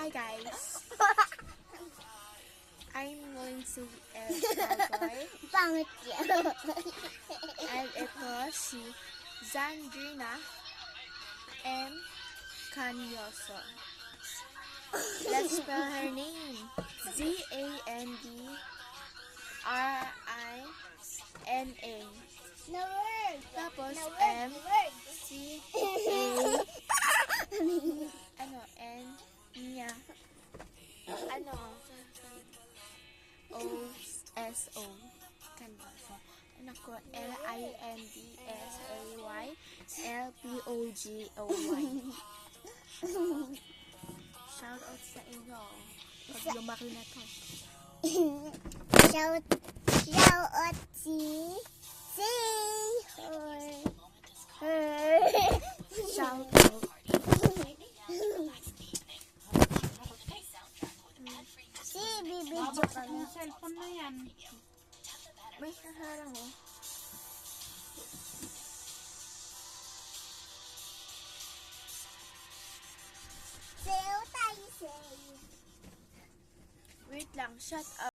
Hi guys, I'm going to cowboy Pangit yan. and ito si Zandrina M. Canyoso. Let's spell her name. Zandrina. No word. Tapos No word. M No word. C A N niya O S O Canyoso. Anak ko Lindsay Lpogoy. Shout out sa inyo pag lumaki na to. Shout out her. Shout out. Bibidyo kami. Cellphone na yan. May kaharang mo. Sayo tayo, sayo. Wait lang, shut up.